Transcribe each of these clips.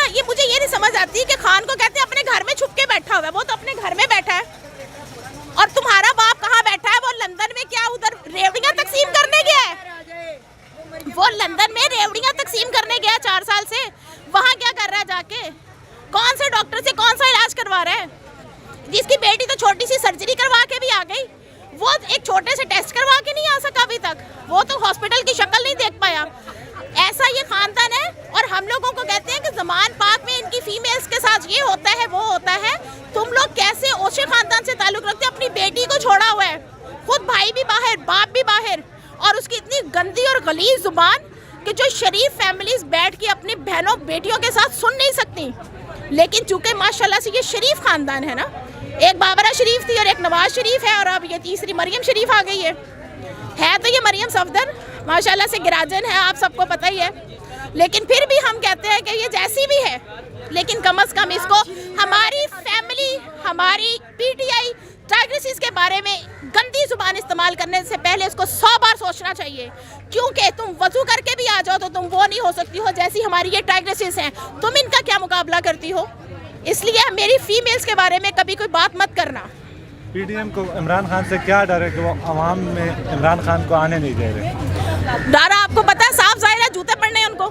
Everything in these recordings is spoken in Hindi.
ये मुझे ये नहीं समझ आती कि खान को कहते हैं अपने घर में छुप के बैठा हुआ है, वो तो अपने घर में बैठा है। और तुम्हारा बाप कहाँ बैठा है? वो लंदन में क्या उधर रेवड़ियाँ तकसीम करने गया है? वो लंदन में रेवड़ियाँ तकसीम करने गया 4 साल से। वहाँ क्या कर रहा है जाके? कौन से डॉक्टर से कौन सा इलाज करवा रहा है? जिसकी बेटी तो छोटी सी सर्जरी करवा के भी आ गई, वो एक छोटे से टेस्ट करवा के नहीं आ सका अभी तक। वो तो हॉस्पिटल की शक्ल नहीं देख पाया। ऐसा ये खानदान है। और हम लोगों को कहते हैं कि ज़मान पाक में इनकी फीमेल्स के साथ ये होता है वो होता है। तुम लोग कैसे ओशे खानदान से ताल्लुक़ रखते हो? अपनी बेटी को छोड़ा हुआ है, खुद भाई भी बाहर, बाप भी बाहर, और उसकी इतनी गंदी और गलीज़ ज़ुबान कि जो शरीफ फैमिलीज बैठ के अपनी बहनों बेटियों के साथ सुन नहीं सकती। लेकिन चूंकि माशाल्लाह से ये शरीफ खानदान है ना, एक बाबरा शरीफ थी और एक नवाज शरीफ है, और अब ये तीसरी मरियम शरीफ आ गई है तो ये मरियम सफदर माशाल्लाह से गिराजन है, आप सबको पता ही है। लेकिन फिर भी हम कहते हैं कि ये जैसी भी है, लेकिन कम से कम इसको हमारी फैमिली, हमारी पीटीआई टाइग्रेसिस के बारे में गंदी जुबान इस्तेमाल करने से पहले इसको 100 बार सोचना चाहिए। क्योंकि तुम वजू करके भी आ जाओ तो तुम वो नहीं हो सकती हो जैसी हमारी ये टाइग्रेसिस हैं। तुम इनका क्या मुकाबला करती हो? इसलिए मेरी फीमेल्स के बारे में कभी कोई बात मत करना। पीडीएम को इमरान खान से क्या डर है कि वो अवाम में इमरान खान को आने नहीं दे रहे? डर आपको पता है, साफ जाहिर है, जूते पड़ने हैं उनको,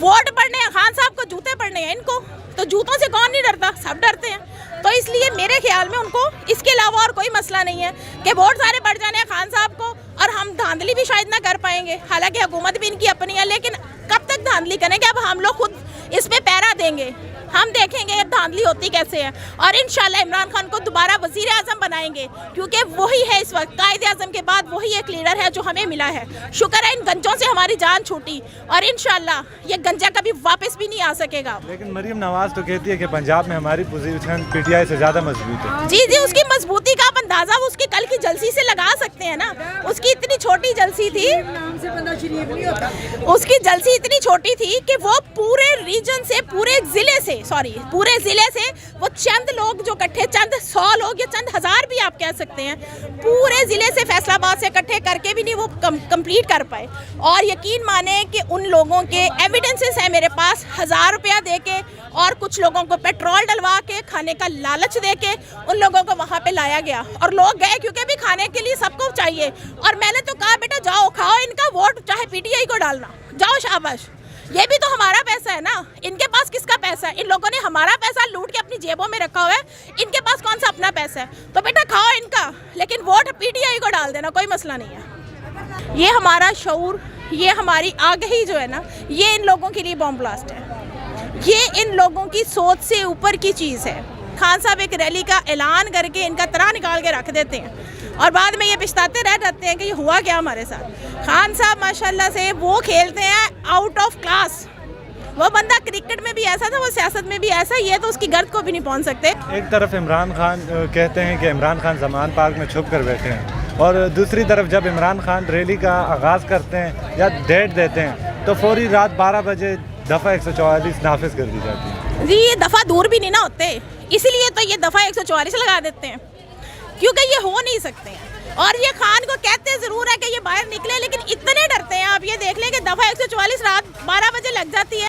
वोट पड़ने हैं, खान साहब को जूते पड़ने हैं इनको। तो जूतों से कौन नहीं डरता? सब डरते हैं। तो इसलिए मेरे ख्याल में उनको इसके अलावा और कोई मसला नहीं है कि वोट सारे बढ़ जाने हैं खान साहब को, और हम धांधली भी शायद ना कर पाएंगे। हालांकि हुकूमत भी इनकी अपनी है, लेकिन कब तक धांधली करेंगे? अब हम लोग खुद इस पे पैरा देंगे, हम देखेंगे धांधली होती कैसे है। और इंशाल्लाह इमरान खान को दोबारा वजीर आजम बनाएंगे, क्योंकि वही है इस वक्त कायदे आजम के बाद वही एक लीडर है जो हमें मिला है। शुक्र है इन गंजों से हमारी जान छूटी, और इंशाल्लाह ये गंजा कभी वापस भी नहीं आ सकेगा। लेकिन मरियम नवाज तो कहती है कि पंजाब में हमारी पोजीशन पीटीआई से ज़्यादा मजबूत है। जी, उसकी मजबूती का आप अंदाजा उसकी कल की जलसी से लगा सकते हैं ना। उसकी इतनी छोटी जलसी थी, उसकी जलसी इतनी छोटी थी कि वो पूरे रीजन से, पूरे जिले से वो चंद लोग जो इकट्ठे, चंद 100 लोग या चंद हज़ार भी आप कह सकते हैं, पूरे ज़िले से फैसलाबाद से इकट्ठे करके भी नहीं वो कंप्लीट कर पाए। और यकीन माने कि उन लोगों के एविडेंसेस हैं मेरे पास, 1000 रुपया दे के और कुछ लोगों को पेट्रोल डलवा के, खाने का लालच दे के उन लोगों को वहाँ पे लाया गया, और लोग गए क्योंकि भी खाने के लिए सबको चाहिए। और मैंने तो कहा बेटा जाओ खाओ इनका वोट, चाहे पीटीआई को डालना, जाओ शाबाश। ये भी तो हमारा पैसा है ना, इनके पास किसका पैसा है? इन लोगों ने हमारा पैसा लूट के अपनी जेबों में रखा हुआ है, इनके पास कौन सा अपना पैसा है? तो बेटा खाओ इनका, लेकिन वोट पीटीआई को डाल देना, कोई मसला नहीं है। ये हमारा शऊर, ये हमारी आगाही जो है ना, ये इन लोगों के लिए बॉम्ब ब्लास्ट है। ये इन लोगों की सोच से ऊपर की चीज़ है। खान साहब एक रैली का ऐलान करके इनका तरा निकाल के रख देते हैं, और बाद में ये पछताते रह जाते हैं कि ये हुआ क्या हमारे साथ। खान साहब माशाल्लाह से वो खेलते हैं आउट ऑफ क्लास। वो बंदा क्रिकेट में भी ऐसा था, वो सियासत में भी ऐसा ही है, तो उसकी गर्द को भी नहीं पहुंच सकते। एक तरफ इमरान खान कहते हैं कि इमरान खान ज़मान पार्क में छुप कर बैठे हैं, और दूसरी तरफ जब इमरान खान रैली का आगाज़ करते हैं या डेट देते हैं तो फौरी रात 12 बजे दफ़ा 144 नाफिज कर दी जाती है। जी, ये दफ़ा दूर भी नहीं ना होते, इसीलिए तो ये दफ़ा 144 लगा देते हैं, क्योंकि ये हो नहीं सकते हैं। और ये खान को कहते ज़रूर है कि ये बाहर निकले, लेकिन इतने डरते हैं। आप ये देख लें कि दफ़ा 144 रात 12 बजे लग जाती है।